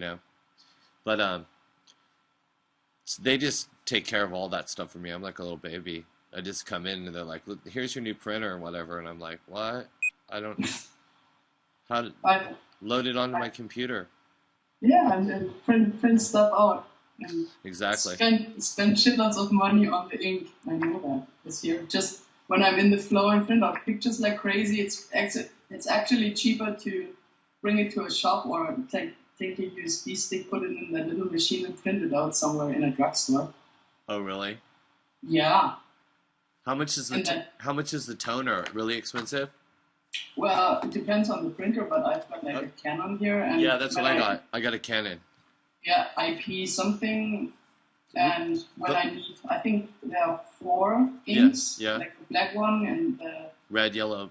know. But they just take care of all that stuff for me. I'm like a little baby. I just come in and they're like, "Look, here's your new printer," or whatever, and I'm like, "What? I don't how to I, load it onto my computer." yeah, and print stuff out. And Exactly. spend shitloads of money on the ink. I know that this year. Just when I'm in the flow and print out pictures like crazy, it's actually cheaper to bring it to a shop or take a USB stick, put it in that little machine, and print it out somewhere in a drugstore. Oh, really? Yeah. How much is the toner? Really expensive? Well, it depends on the printer, but I've got like a Canon here, and yeah, that's what I got. I got a Canon. Yeah, IP something, and when I need, I think there are 4 inks, like the black one and the red, yellow,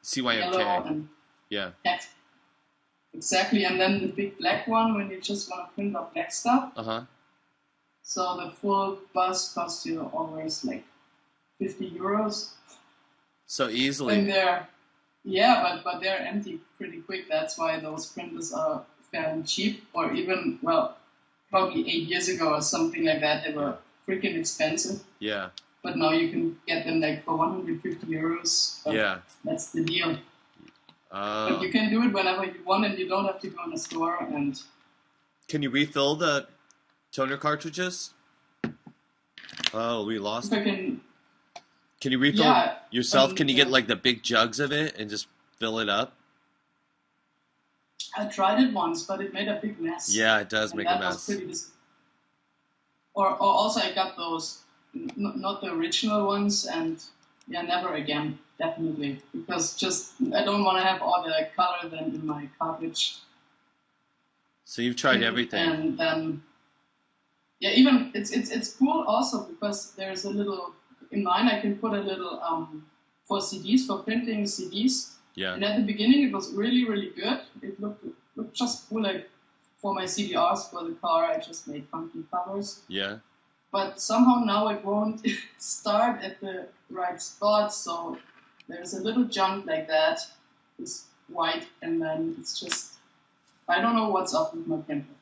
CYMK, yellow and yeah, exactly, and then the big black one when you just want to print out black stuff. So the full bus costs you always like €50. So easily. And but they're empty pretty quick. That's why those printers are fairly cheap, or even, well, probably 8 years ago or something like that, they were freaking expensive. Yeah. But now you can get them like for €150. Yeah. That's the deal. But you can do it whenever you want, and you don't have to go in a store. And can you refill the toner cartridges? Oh, we lost it. Can you refill yourself? Can you get like the big jugs of it and just fill it up? I tried it once, but it made a big mess. Yeah, it does make a mess. Or also I got those, not the original ones, and never again, definitely. Because I don't want to have all the color then in my cartridge. So you've tried everything. And then, even, it's cool also because there's a little, in mine I can put a little, for CDs, for printing CDs. Yeah. And at the beginning it was really, really good. It looked just cool, like for my CDRs for the car, I just made funky covers. Yeah. But somehow now it won't start at the right spot, so there's a little junk like that. It's white, and then it's just, I don't know what's up with my printer.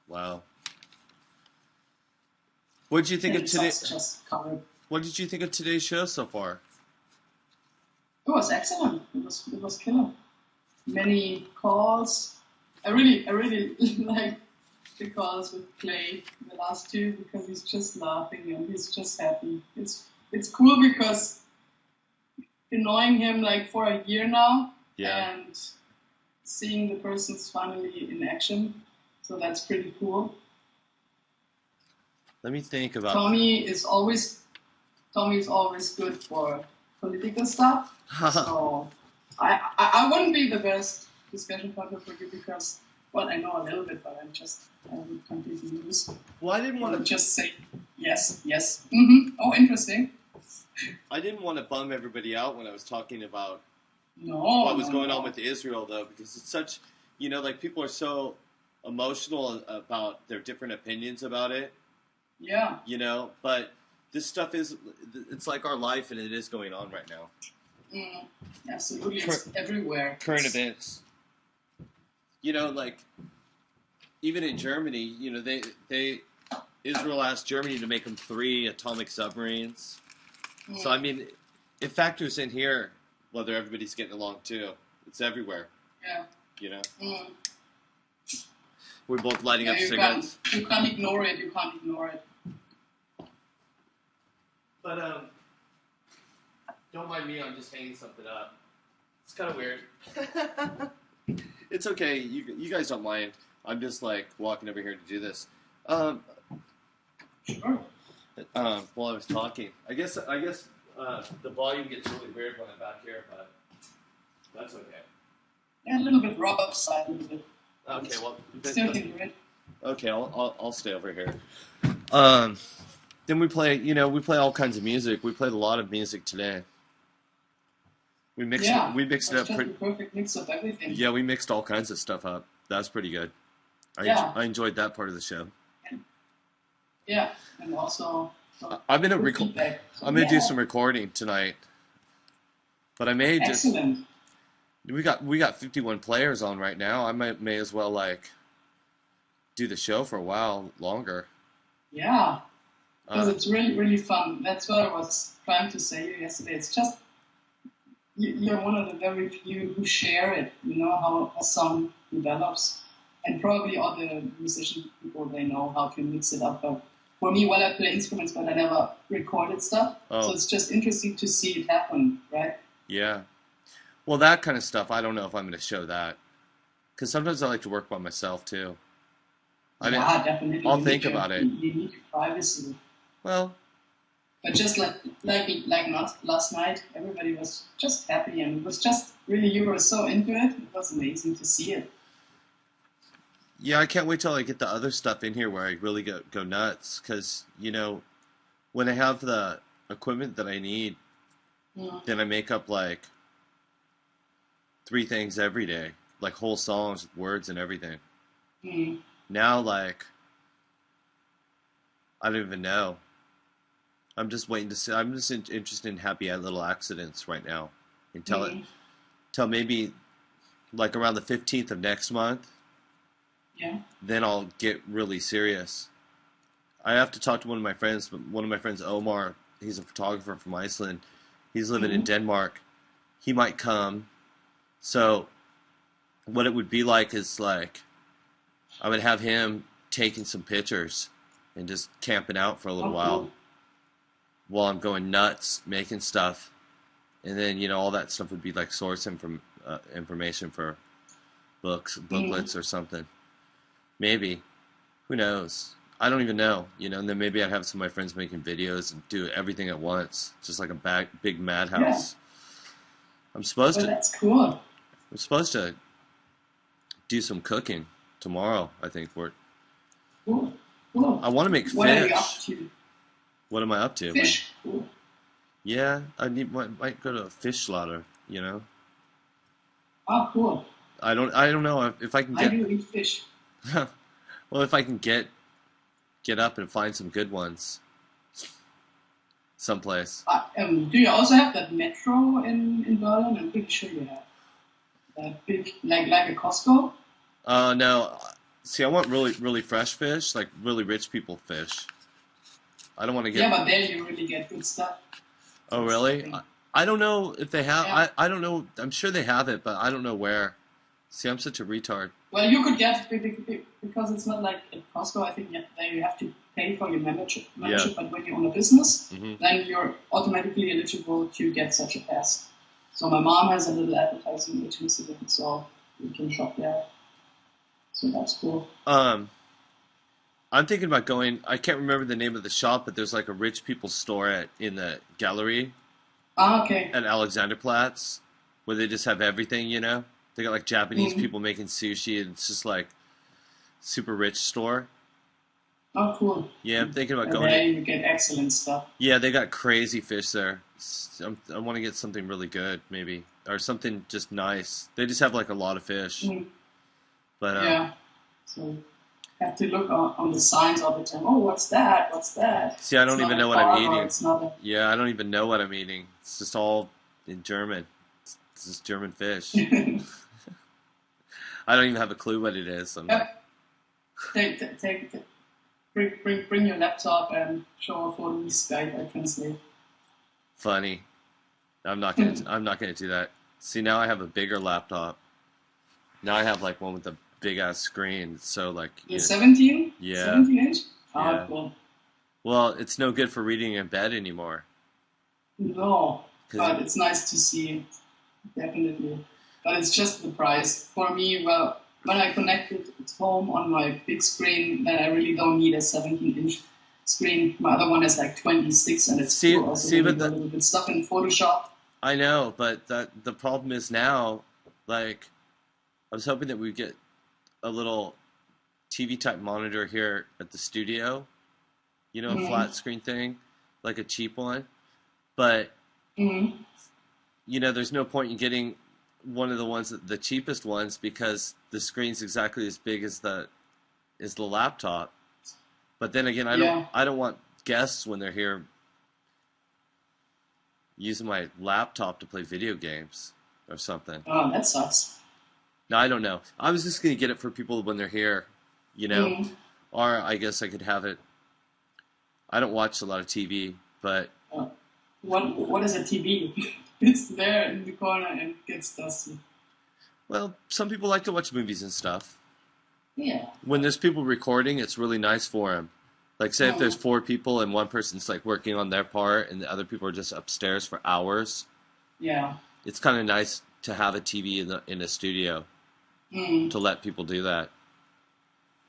Wow. What did you think of today? What did you think of today's show so far? It was excellent. It was killer. Many calls. I really like the calls with Clay, the last 2, because he's just laughing and he's just happy. It's cool because annoying him like for a year now, and seeing the person's finally in action. So that's pretty cool. Let me think about. Tommy is always good for political stuff. So I wouldn't be the best discussion partner for you because, well, I know a little bit, but I would completely lose. Well, I didn't want to just say yes. Mm-hmm. Oh, interesting. I didn't want to bum everybody out when I was talking about what was going on with Israel, though, because it's such, like people are so emotional about their different opinions about it. Yeah. But this stuff it's like our life, and it is going on right now. Absolutely. It's everywhere. Current events. Like, even in Germany, Israel asked Germany to make them 3 atomic submarines. So, I mean, it factors in here whether everybody's getting along, too. It's everywhere. Yeah. We're both lighting up cigarettes. You can't ignore it. But, don't mind me, I'm just hanging something up. It's kind of weird. It's okay, you guys don't mind. I'm just, like, walking over here to do this. Sure. While I was talking. I guess the volume gets really weird when I'm back here, but that's okay. Yeah, a little bit rough upside, a little bit. Okay, well... Still can do it. Okay, I'll stay over here. Then we play all kinds of music. We played a lot of music today. We mixed it up. Just the perfect mix of everything. Yeah, we mixed all kinds of stuff up. That's pretty good. I enjoyed that part of the show. Yeah, and also I'm gonna do some recording tonight. But I may just we got 51 players on right now. I may as well do the show for a while longer. Yeah, because it's really, really fun. That's what I was trying to say yesterday. It's just, you're one of the very few who share it, how a song develops. And probably all the musician people, they know how to mix it up. But for me, I play instruments, but I never recorded stuff. Oh. So it's just interesting to see it happen, right? Yeah. Well, that kind of stuff, I don't know if I'm going to show that. Because sometimes I like to work by myself, too. Definitely. I'll think about it. You need your privacy. Well. But just like last night, everybody was just happy. And it was just really, you were so into it. It was amazing to see it. Yeah, I can't wait till I get the other stuff in here where I really go nuts. Because, when I have the equipment that I need, then I make up, 3 things every day. Like, whole songs, words, and everything. Now, I don't even know. I'm just waiting to see. I'm just interested in happy little accidents right now. Until maybe, around the 15th of next month. Yeah. Then I'll get really serious. I have to talk to one of my friends. One of my friends, Omar, he's a photographer from Iceland. He's living in Denmark. He might come. So what it would be like is I would have him taking some pictures and just camping out for a little while I'm going nuts making stuff. And then, all that stuff would be source information for booklets or something. Maybe. Who knows? I don't even know, and then maybe I'd have some of my friends making videos and do everything at once, just like a big madhouse. Yeah. That's cool. I'm supposed to do some cooking tomorrow, I think. Cool. I want to make fish. What are you up to? What am I up to? Fish? Cool. Yeah, I might go to a fish slaughter, Oh, cool. I don't know if I can get... I do eat fish. Well, if I can get up and find some good ones someplace. Do you also have that metro in Berlin? I'm pretty sure you have. That big, like a Costco? No. See, I want really, really fresh fish, like really rich people fish. I don't want to get... Yeah, but there you really get good stuff. Oh, really? I don't know if they have... Yeah. I don't know. I'm sure they have it, but I don't know where. See, I'm such a retard. Well, you could get... Because it's not like at Costco, I think you have to pay for your membership. Yeah. But when you own a business, then you're automatically eligible to get such a pass. So my mom has a little advertising agency, so you can shop there. So that's cool. I'm thinking about going... I can't remember the name of the shop, but there's a rich people's store in the gallery. Ah, okay. At Alexanderplatz, where they just have everything, They got Japanese people making sushi, and it's just super rich store. Oh, cool. Yeah, I'm thinking about going. There you get excellent stuff. Yeah, they got crazy fish there. I want to get something really good, maybe, or something just nice. They just have a lot of fish. But yeah, so you have to look on the signs all the time. Oh, what's that? What's that? See, I don't even know what I'm eating. Yeah, I don't even know what I'm eating. It's just all in German. It's just German fish. I don't even have a clue what it is. So Bring your laptop and show a photo. Skype, I translate. Funny. I'm not gonna do that. See, now I have a bigger laptop. Now I have one with a big ass screen. So the 17? Yeah. 17-inch? Oh, yeah. Cool. Well, it's no good for reading in bed anymore. No, but it's nice to see. Definitely. But it's just the price. For me, well, when I connect it at home on my big screen, then I really don't need a 17-inch screen. My other one is 26, and it's cool. Also a little bit stuff in Photoshop. I know, but the problem is now, I was hoping that we'd get a little TV-type monitor here at the studio. A flat screen thing, a cheap one. But, there's no point in getting one of the cheapest ones, because the screen's exactly as big as the laptop. But then again, I don't want guests when they're here using my laptop to play video games or something. Oh, that sucks. No, I don't know. I was just gonna get it for people when they're here, you know? Or I guess I could have it. I don't watch a lot of TV, but what is a TV? It's there in the corner and it gets dusty. Well, some people like to watch movies and stuff. Yeah. When there's people recording, it's really nice for them. Like, say if there's 4 people and one person's like working on their part and the other people are just upstairs for hours. Yeah. It's kind of nice to have a TV in a studio to let people do that.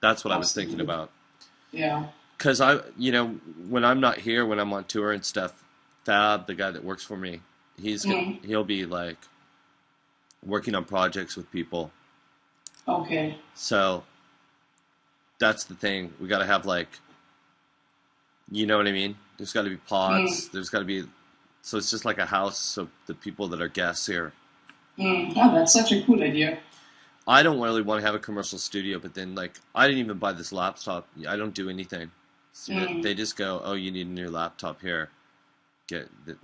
That's what I was thinking about. Yeah. Because when I'm not here, when I'm on tour and stuff, Fab, the guy that works for me, he'll be like working on projects with people. Okay. So that's the thing. We got to have like, you know what I mean? There's got to be pods. There's got to be, so it's just like a house. So the people that are guests here. Oh, that's such a cool idea. I don't really want to have a commercial studio, but then like I didn't even buy this laptop. I don't do anything. So they just go, oh, you need a new laptop here.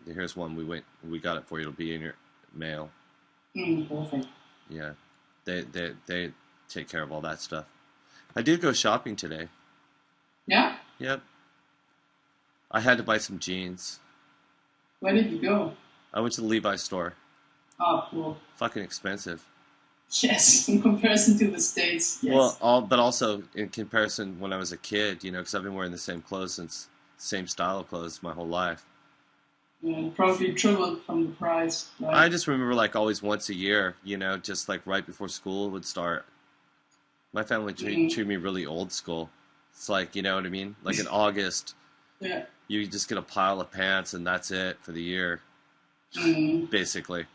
Here's one. We got it for you. It'll be in your mail. Perfect. Yeah, they take care of all that stuff. I did go shopping today. Yeah. Yep. I had to buy some jeans. Where did you go? I went to the Levi's store. Oh, cool. Fucking expensive. Yes, in comparison to the States. Yes. Well, but also in comparison when I was a kid, because I've been wearing the same clothes same style of clothes my whole life. Yeah, probably tripled from the price. Right? I just remember like always once a year, just like right before school would start. My family treated me really old school. It's like, you know what I mean? Like in August, you just get a pile of pants and that's it for the year, basically,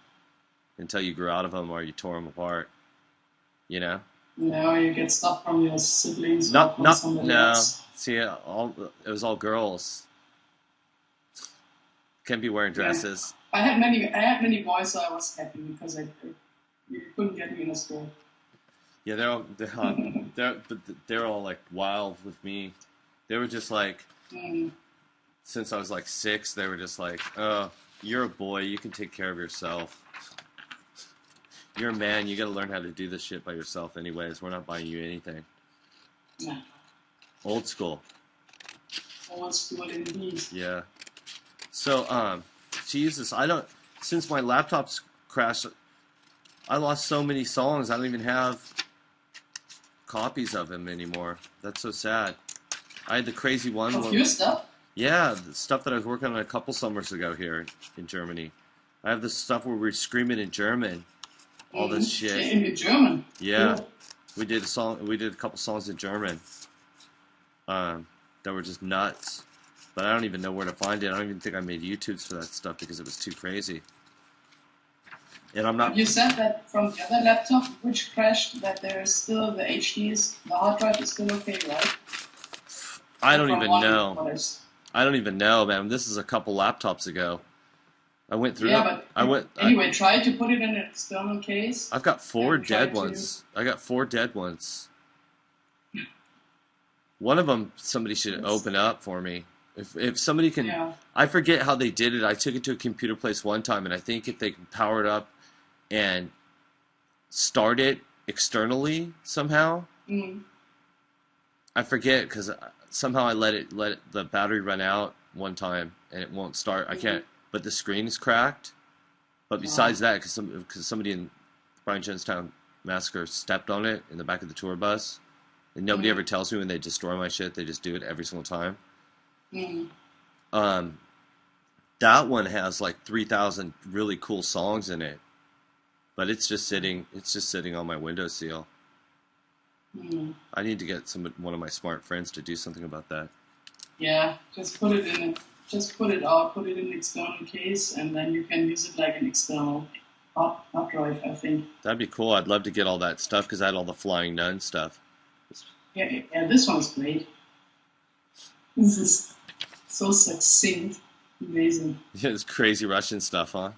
until you grew out of them or you tore them apart, Yeah, you get stuff from your siblings. No. Else. See, it was all girls. Can't be wearing dresses. Yeah. I had many boys, so I was happy because you couldn't get me in a store. Yeah, they're all like wild with me. They were just like, since I was like 6, they were just like, oh, you're a boy, you can take care of yourself. You're a man, you got to learn how to do this shit by yourself. Anyways, we're not buying you anything. Yeah. Old school. Old school indeed. Yeah. So, Jesus, since my laptop's crashed, I lost so many songs, I don't even have copies of them anymore. That's so sad. I had the crazy one. Of your stuff? Yeah, the stuff that I was working on a couple summers ago here in Germany. I have this stuff where we're screaming in German. All this shit. In German? Yeah. Cool. We did a couple songs in German. That were just nuts. But I don't even know where to find it. I don't even think I made YouTubes for that stuff because it was too crazy. And I'm not. You said that from the other laptop which crashed that there is still the HDs, the hard drive is still okay, right? I don't even know. I don't even know, man. This is a couple laptops ago. I went through. Yeah, but anyway, try to put it in an external case. I've got 4 dead ones. I got 4 dead ones. One of them, somebody should open up for me. If somebody can, I forget how they did it. I took it to a computer place one time, and I think if they can power it up and start it externally somehow, I forget because somehow I let the battery run out one time and it won't start. I can't. But the screen is cracked. But besides that, because somebody in Brian Jonestown Massacre stepped on it in the back of the tour bus, and nobody ever tells me when they destroy my shit. They just do it every single time. That one has like 3,000 really cool songs in it, but it's just sitting on my windowsill. I need to get one of my smart friends to do something about that. Yeah, just put it in an external case, and then you can use it like an external hard drive, I think. That'd be cool. I'd love to get all that stuff because I had all the Flying Nun stuff. Yeah, this one's great. This is so succinct. Amazing. Yeah, it's crazy Russian stuff, huh?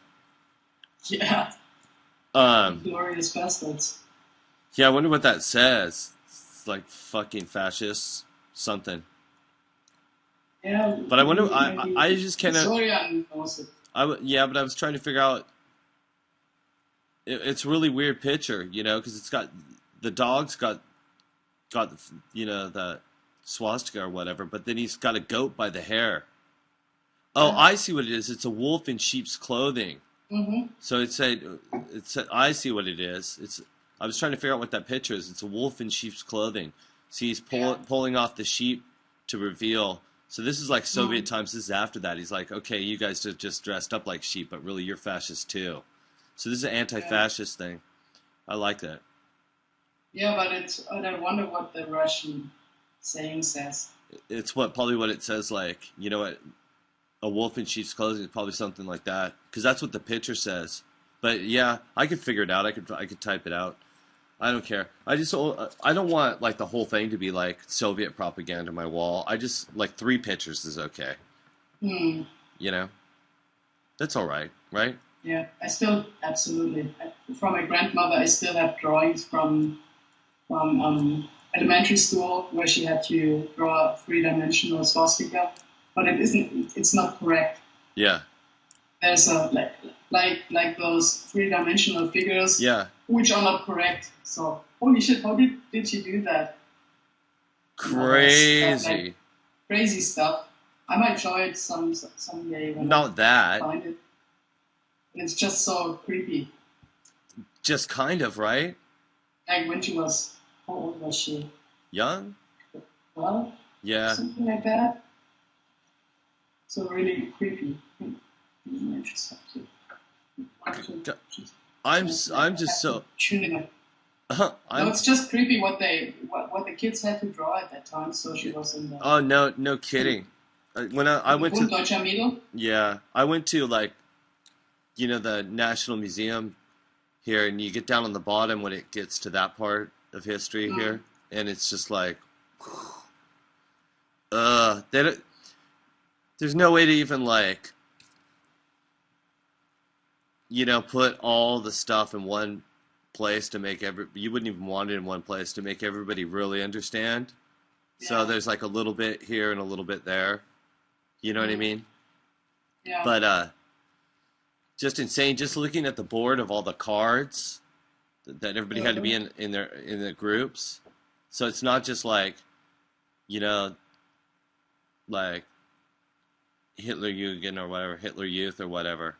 Yeah. Glorious bastards. Yeah, I wonder what that says. It's like fucking fascists, something. Yeah. But I wonder. I just kind of. Sorian knows it. Yeah, but I was trying to figure out. It's a really weird picture, because it's got the dog's got got the swastika or whatever, but then he's got a goat by the hair. Oh, I see what it is. It's a wolf in sheep's clothing. Mm-hmm. So it said, I see what it is. I was trying to figure out what that picture is. It's a wolf in sheep's clothing. See, he's pulling off the sheep to reveal. So this is like Soviet times. This is after that. He's like, okay, you guys are just dressed up like sheep, but really you're fascist too. So this is an anti-fascist thing. I like that. Yeah, but I wonder what the Russian saying says. It's probably what it says, like, you know what, a wolf in sheep's clothing is probably something like that, because that's what the picture says. But yeah, I could figure it out. I could type it out. I don't care. I don't want like the whole thing to be like Soviet propaganda on my wall. I just like 3 pictures is okay. You know, that's all right, right? Yeah, I still absolutely. From my grandmother, I still have drawings from elementary school where she had to draw a 3-dimensional swastika, but it's not correct. Yeah. There's like those 3-dimensional figures, which are not correct. So holy shit, how did she do that? Crazy. Crazy stuff. I might show it someday when I find it. It's just so creepy. Just kind of, right? Like when she was, how old was she? Young? 12? Yeah. Something like that. So really creepy. I'm just so. No, it's just creepy what the kids had to draw at that time. So she was in the. Oh no kidding. When I went to. Yeah, I went to like, the National Museum here, and you get down on the bottom when it gets to that part of history here, and it's just like, there's no way to even like, put all the stuff in one place to make you wouldn't even want it in one place to make everybody really understand. Yeah. So there's like a little bit here and a little bit there. You know what I mean? Yeah. But just insane. Just looking at the board of all the cards that everybody had to be in their groups. So it's not just like, like Hitler Jugend or whatever, Hitler Youth or whatever.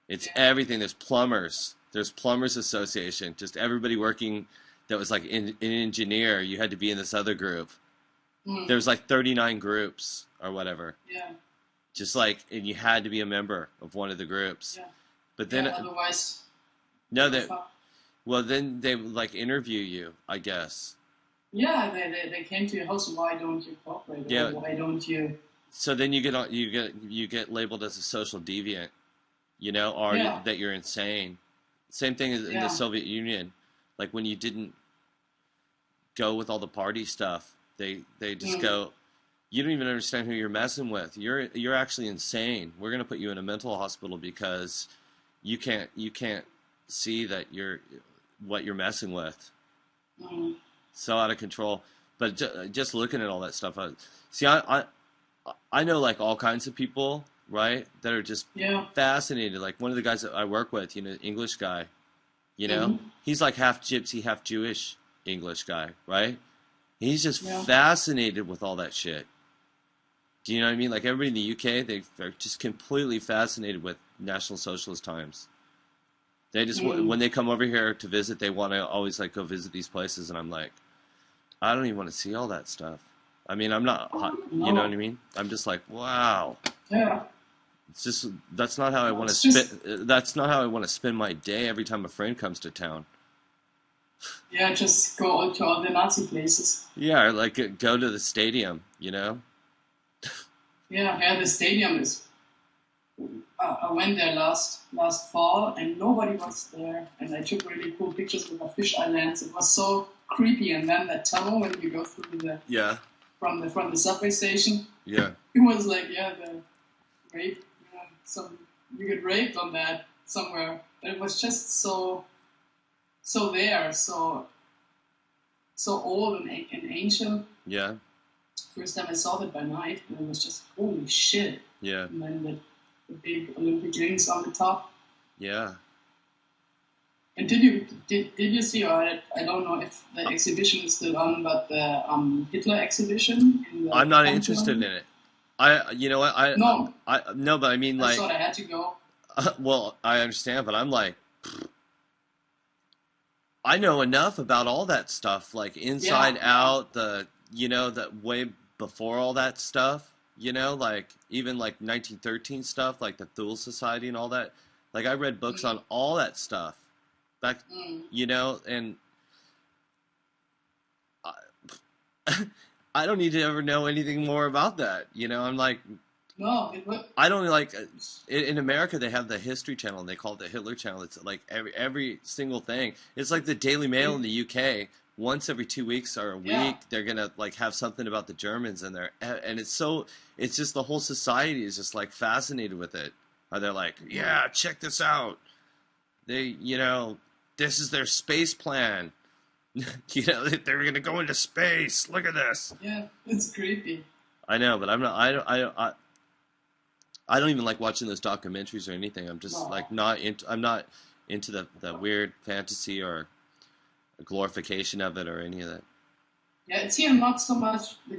It's everything. There's plumbers. There's Plumbers Association. Just everybody working that was like an engineer. You had to be in this other group. There's like 39 groups or whatever. Yeah. Just like, and you had to be a member of one of the groups. Yeah. But then otherwise. No, then they would like interview you, I guess. Yeah, they came to your house. Why don't you cooperate? Yeah. Why don't you? So then you get labeled as a social deviant, or that you're insane. Same thing as in the Soviet Union. Like when you didn't go with all the party stuff, they just go, you don't even understand who you're messing with. You're actually insane. We're gonna put you in a mental hospital because you can't see that what you're messing with. So out of control. But just looking at all that stuff, I know like all kinds of people, right, that are just fascinated. Like one of the guys that I work with, English guy, he's like half gypsy, half Jewish English guy, right? He's just fascinated with all that shit. Do you know what I mean? Like everybody in the UK, they're just completely fascinated with National Socialist times. They just when they come over here to visit, they want to always like go visit these places, and I'm like, I don't even want to see all that stuff. I mean, I'm not, you know what I mean? I'm just like, wow. Yeah. It's just that's not how I want to spend. That's not how I want to spend my day every time a friend comes to town. Yeah, just go to all the Nazi places. Yeah, or like go to the stadium, Yeah, the stadium is. I went there last fall, and nobody was there, and I took really cool pictures with the fish islands. It was so creepy, and then that tunnel when you go through from the subway station. Yeah. It was like the rape. You get raped on that somewhere. But it was just so there, so old and ancient. Yeah. First time I saw it by night, and it was just holy shit. Yeah. And then the big Olympic rings on the top. Yeah. And did you see, or I don't know if the exhibition is still on, but the Hitler exhibition in the I'm not Pantheon? interested in it. You know what? No, No, but I mean, I like, thought I had to go. well, I understand, but I'm like, I know enough about all that stuff, like Inside Out, the that way before all that stuff, like even like 1913 stuff, like the Thule Society and all that. Like I read books on all that stuff back, and I, I don't need to ever know anything more about that. I'm like, No, I don't like. In America, they have the History Channel, and they call it the Hitler Channel. It's like every single thing. It's like the Daily Mail in the UK. Once every 2 weeks or a week, they're gonna like have something about the Germans in there, and it's just the whole society is just like fascinated with it. They're like, yeah, check this out. They, this is their space plan. They're gonna go into space. Look at this. Yeah, it's creepy. I know, but I'm not. I don't even like watching those documentaries or anything. I'm just like not into. I'm not into the weird fantasy or glorification of it or any of that. Yeah, it's here not so much the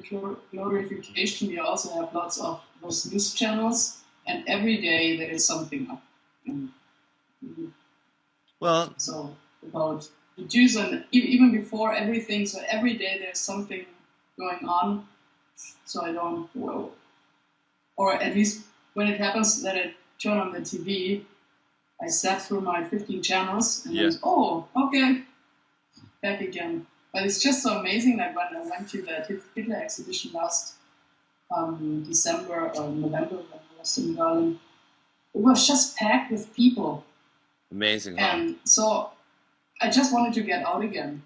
glorification. We also have lots of those news channels, and every day there is something up. Well, so about the Jews, and even before everything. So every day there's something going on. So I don't, or at least when it happens that I turn on the TV, I step through my 15 channels and then, okay, back again. But it's just so amazing. Like when I went to the Hitler exhibition last December or November when I was in Berlin, it was just packed with people. Amazing, huh? And so I just wanted to get out again.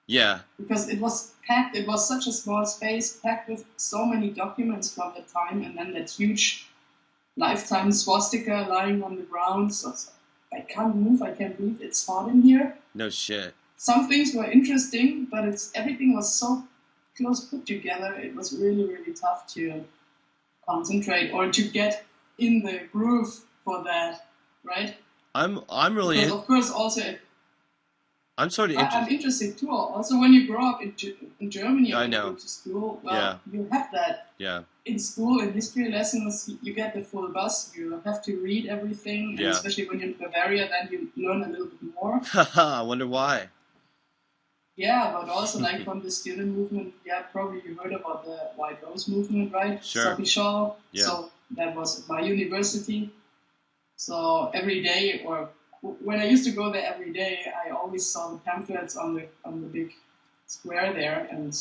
Yeah. Because it was packed, it was such a small space, packed with so many documents from the time, and then that huge lifetime swastika lying on the ground. So I can't move, I can't breathe, it's hot in here. No shit. Some things were interesting, but everything was so close put together, it was really, really tough to concentrate or to get in the groove for that, right? I'm really... Because of course also... I'm sort of interested. I'm interested too. Also, when you grow up in Germany, I when know. you go to school, you have that. Yeah. In school, in history lessons, you get the full bus. You have to read everything, and especially when you're in Bavaria, then you learn a little bit more. Haha, I wonder why. Yeah, but also like from the student movement, probably you heard about the White Rose movement, right? Sure. Sabzz. Yeah. So that was at my university. So every day, or when I used to go there every day, I always saw the pamphlets on the big square there, and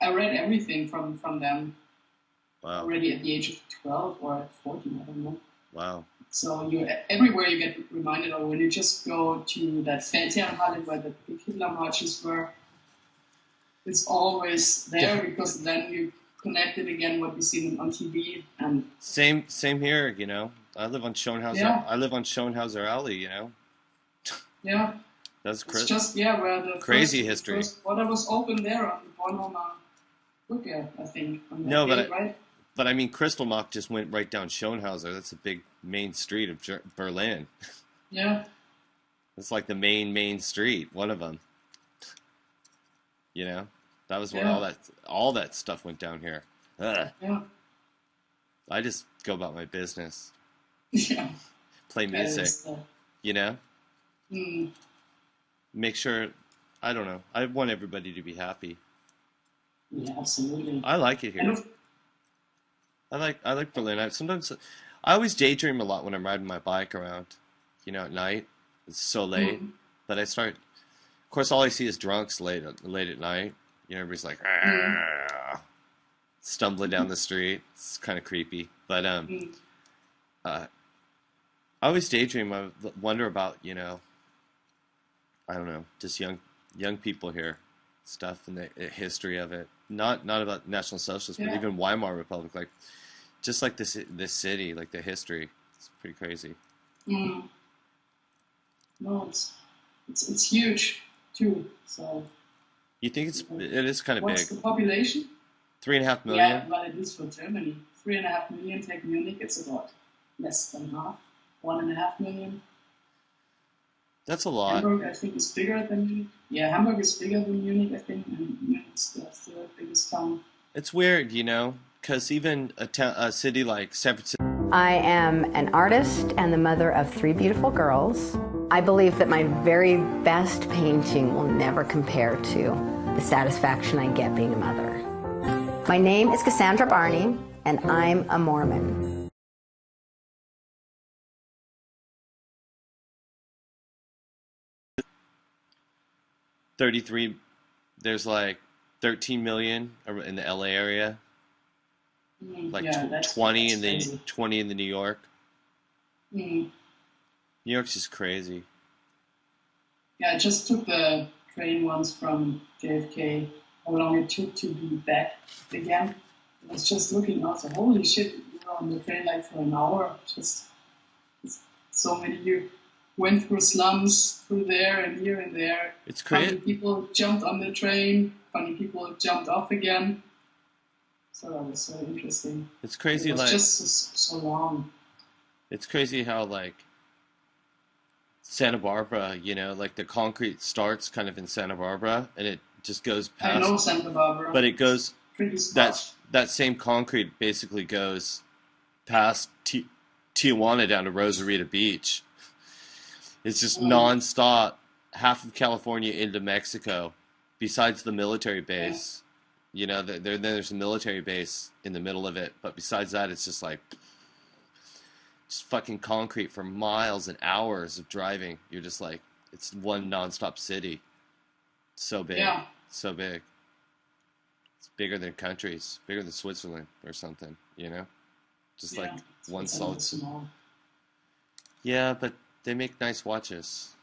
I read everything from them. Wow. Already at the age of 12 or 14, I don't know. Wow. So everywhere you get reminded of, when you just go to that Feldherrnhalle where the big Hitler marches were, it's always there because then you connect it again what you see on TV. And same here, I live on Schoenhauser. Yeah. I live on Schoenhauser Alley, Yeah. That's it's just where the crazy history. First water was open there on the Bornholmer Brücke, I think. On No, gate, right? But I mean, Kristallnacht just went right down Schoenhauser. That's a big main street of Berlin. Yeah. It's like the main street, one of them. That was where all that stuff went down here. Ugh. Yeah. I just go about my business. Yeah. Play music. Make sure, I don't know. I want everybody to be happy. Yeah, absolutely. I like it here. I like Berlin. I always daydream a lot when I'm riding my bike around, at night. It's so late. Mm-hmm. But of course, all I see is drunks late at night. Everybody's like, stumbling down the street. It's kind of creepy. But I always daydream. I wonder about, I don't know, just young people here, stuff and the history of it. Not about National Socialists, but even Weimar Republic, like just like this city, like the history. It's pretty crazy. Mm. No, it's huge too. So you think it is kind of big? What's the population? 3.5 million. Yeah, but it is for Germany. 3.5 million. Take Munich, it's about less than half. 1.5 million. That's a lot. Hamburg, I think, is bigger than Munich. Yeah, Hamburg is bigger than Munich, I think, and Munich's the biggest town. It's weird, you know, because even a city like San Francisco. I am an artist and the mother of 3 beautiful girls. I believe that my very best painting will never compare to the satisfaction I get being a mother. My name is Cassandra Barney, and I'm a Mormon. There's like 13 million in the LA area. Like yeah, 20 in crazy. 20 in the New York. Mm. New York's just crazy. Yeah, I just took the train once from JFK. How long it took to be back again? I was just looking out. So holy shit, we were on the train like for an hour. Just so many. You went through slums, through there and here and there. It's crazy. Funny people jumped on the train. Funny people jumped off again. So that was so interesting. It's crazy, it was like just so long. It's crazy how like Santa Barbara, you know, like the concrete starts kind of in Santa Barbara, and it just goes past. I know Santa Barbara. But it goes. That same concrete basically goes past Tijuana down to Rosarita Beach. It's just nonstop, half of California into Mexico, besides the military base. You know, there's a military base in the middle of it, but besides that, it's just like just fucking concrete for miles and hours of driving. You're just like, it's one nonstop city. So big, so big. It's bigger than countries, bigger than Switzerland or something. You know, just like one solid. Yeah, but they make nice watches.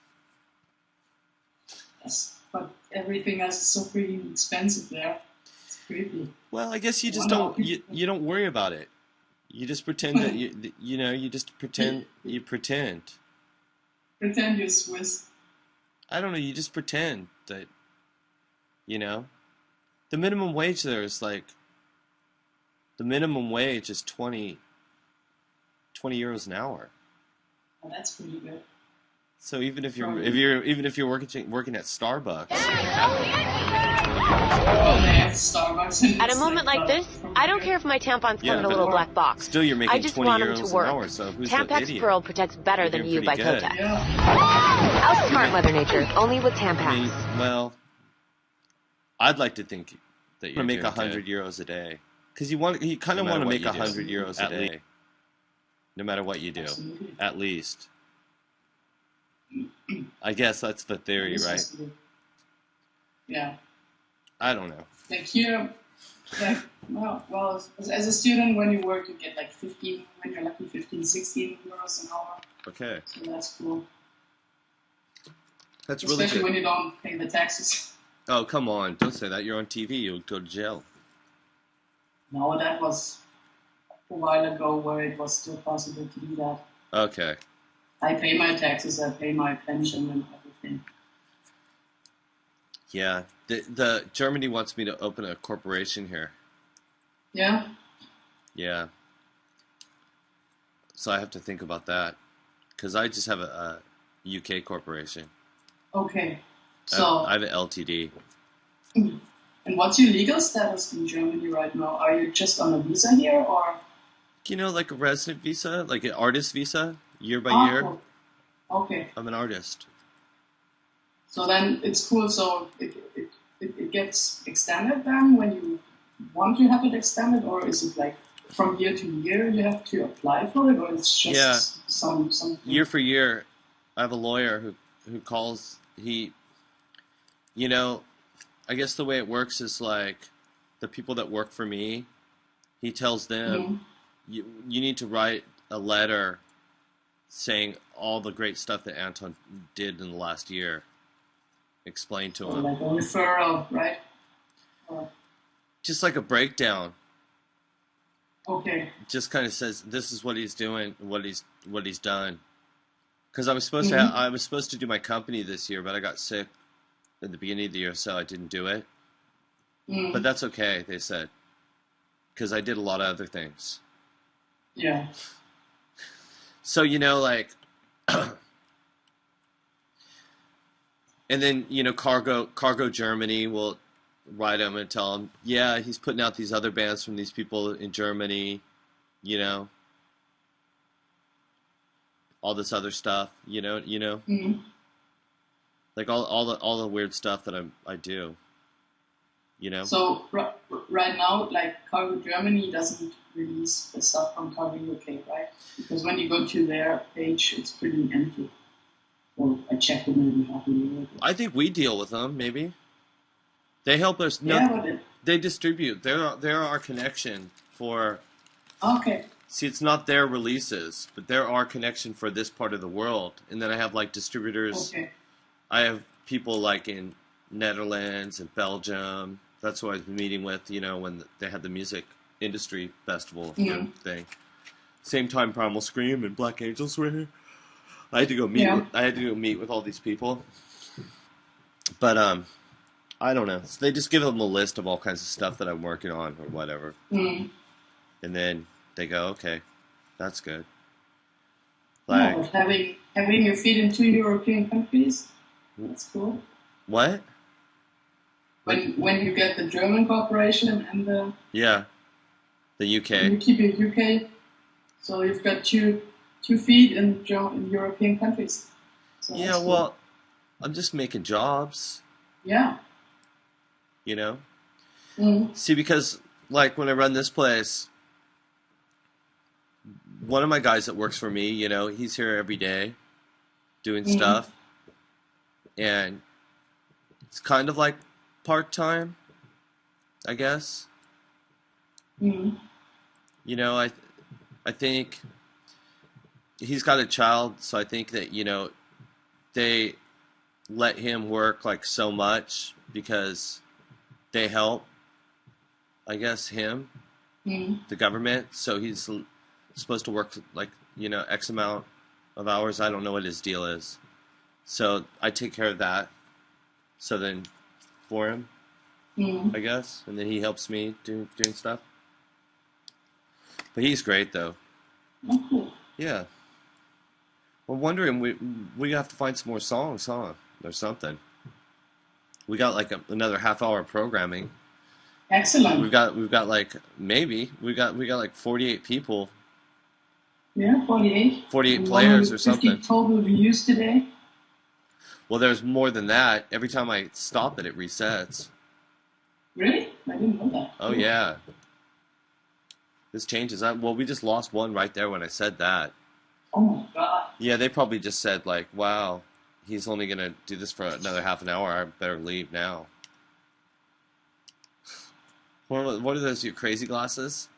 Yes, but everything else is so freaking expensive there. It's creepy. Well, I guess you just don't you don't worry about it. You just pretend that you just pretend you pretend. Pretend you're Swiss. I don't know. You just pretend that. The minimum wage there is like. The minimum wage is 20 euros an hour. Oh, that's pretty good. So even if you're working at Starbucks, at a moment like this, I don't care if my tampons come in a little black box. Still, you're making I just 20 want them euros to work. an hour. So who's the Tampax idiot? Pearl protects better than you by good. Kotex. Yeah. Outsmart Mother Nature, only with Tampax. Well, I'd like to think that you're going to make 100 euros a day. Because you kind of want to make 100 euros a day. No matter what you do. Absolutely. At least. I guess that's the theory, right? Yeah. I don't know. Like here, well, as a student, when you work, you get like 15, when you're lucky, 15, 16 euros an hour. Okay. So that's cool. That's really good. Especially when you don't pay the taxes. Oh, come on. Don't say that. You're on TV. You'll go to jail. No, that was a while ago where it was still possible to do that. Okay. I pay my taxes, I pay my pension and everything. Yeah. The Germany wants me to open a corporation here. Yeah? Yeah. So I have to think about that. Because I just have a UK corporation. Okay. So I have an LTD. And what's your legal status in Germany right now? Are you just on a visa here, or? Like a resident visa, like an artist visa, year by year. Cool. Okay. I'm an artist. So then it's cool. So it gets extended then when you want to have it extended, or is it like from year to year you have to apply for it, or it's just something? Year for year. I have a lawyer who calls. I guess the way it works is like the people that work for me, he tells them, you need to write a letter saying all the great stuff that Anton did in the last year. Explain to him. Like a referral, right? Just like a breakdown. Okay. Just kind of says this is what he's doing, what he's done. Because I was supposed to do my company this year, but I got sick at the beginning of the year, so I didn't do it. But that's okay, they said, because I did a lot of other things. Yeah. So, like, And then, you know, Cargo Germany will write him and tell him, yeah, he's putting out these other bands from these people in Germany, you know, all this other stuff, you know, Mm-hmm. like all the weird stuff that I do, you know. So right now, like Cargo Germany doesn't release the stuff from Cargo UK, right? Because when you go to their page, it's pretty empty. Well, I checked it maybe half a year ago. I think we deal with them, maybe. They help us. No, Yeah, they distribute. They're our connection for. Okay. See, it's not their releases, but they're our connection for this part of the world. And then I have like distributors. Okay. I have people like in Netherlands and Belgium. That's who I was meeting with, you know, when they had the music industry festival thing. Same time Primal Scream and Black Angels were here. I had to go meet with all these people. But I don't know. So they just give them a list of all kinds of stuff that I'm working on or whatever. Mm. And then they go, okay, that's good. Like, yeah, having your feet in 2 European countries, that's cool. What? When you get the German corporation and the UK. And you keep it UK, so you've got two feet in European countries. So yeah, cool. well, I'm just making jobs. Yeah. You know? Mm-hmm. See, because, like, when I run this place, one of my guys that works for me, you know, he's here every day doing stuff. And it's kind of like part-time, I guess. Mm-hmm. You know, I think he's got a child, so I think that, you know, they let him work, like, so much because they help, I guess, him, the government. So he's supposed to work, like, you know, X amount of hours. I don't know what his deal is. So I take care of that. So then for him, I guess. And then he helps me doing stuff. But he's great, though. Oh, cool. Yeah. We're wondering, we have to find some more songs, huh? Or something. We got like another half-hour programming. Excellent. We've got like we got like 48 people. Yeah, 48. 48 players or something. 50 total views today. Well, there's more than that. Every time I stop it resets. Really? I didn't know that. Oh yeah. This changes. Well, we just lost one right there when I said that. Oh my god. Yeah, they probably just said like, "Wow, he's only gonna do this for another half an hour. I better leave now." What are those? Your crazy glasses?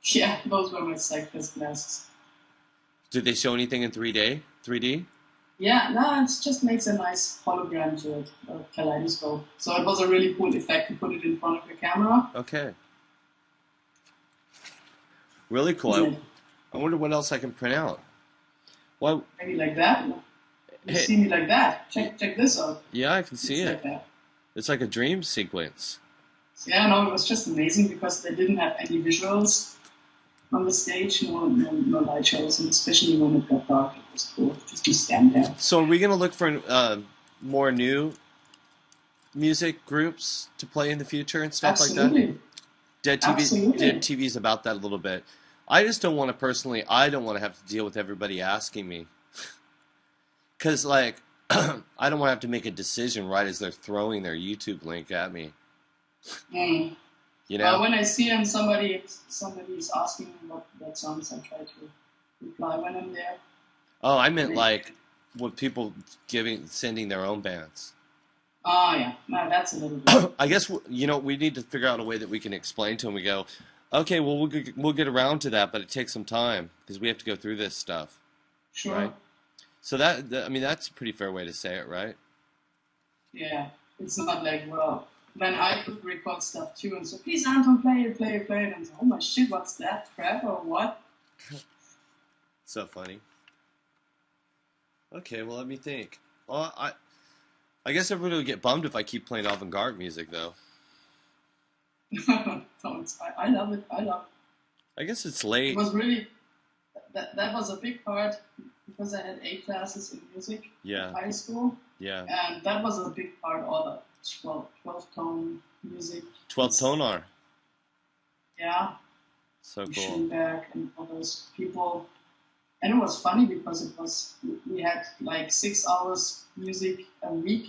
Yeah, those were my cyclist glasses. Did they show anything in 3D? Yeah, no, it just makes a nice hologram to it, a kaleidoscope. So it was a really cool effect to put it in front of your camera. Okay. Really cool. I wonder what else I can print out. Well, maybe like that. You see me like that. Check this out. Yeah, I can see it. Like that. It's like a dream sequence. Yeah, no, it was just amazing because they didn't have any visuals on the stage, no light shows, and especially when it got dark, it was cool just to stand there. So are we going to look for more new music groups to play in the future and stuff like that? Dead TV is about that a little bit. I just don't want to personally, I don't want to have to deal with everybody asking me. Because, like, I don't want to have to make a decision right as they're throwing their YouTube link at me. Mm. You know? When I see them, somebody is asking me what that songs, I try to reply when I'm there. Oh, I meant like with people sending their own bands. Oh yeah, no, that's a little bit. I guess we need to figure out a way that we can explain to them. We go, okay, well we'll get around to that, but it takes some time because we have to go through this stuff. Sure. Right? So that's a pretty fair way to say it, right? Yeah, it's not like then I could record stuff too, and so please Anton, play it, and I'm like, oh my shit, what's that crap or what? So funny. Okay, well let me think. Well, I guess everybody will get bummed if I keep playing avant-garde music, though. I love it. I guess it's late. It was really that was a big part because I had 8 classes in music in high school. Yeah. And that was a big part, all the 12-tone music. 12 tonar. Yeah. So cool. Schoenberg and all those people. And it was funny because we had like 6 hours music a week.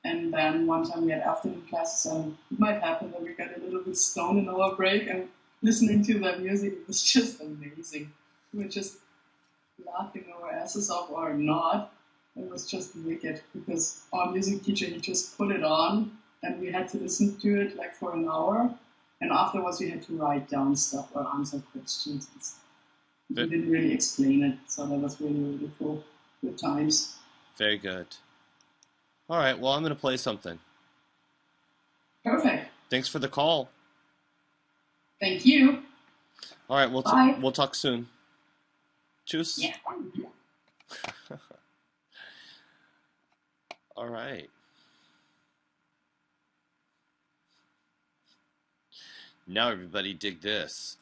And then one time we had afternoon classes, and it might happen that we got a little bit stoned in our break, and listening to that music, it was just amazing. We were just laughing our asses off or not. It was just wicked because our music teacher, he just put it on and we had to listen to it like for an hour. And afterwards we had to write down stuff or answer questions and stuff. He didn't really explain it, so that was really, really cool. Good times. Very good. All right, well, I'm going to play something. Perfect. Thanks for the call. Thank you. All right, we'll talk soon. Tschüss. Yeah. All right. Now everybody dig this.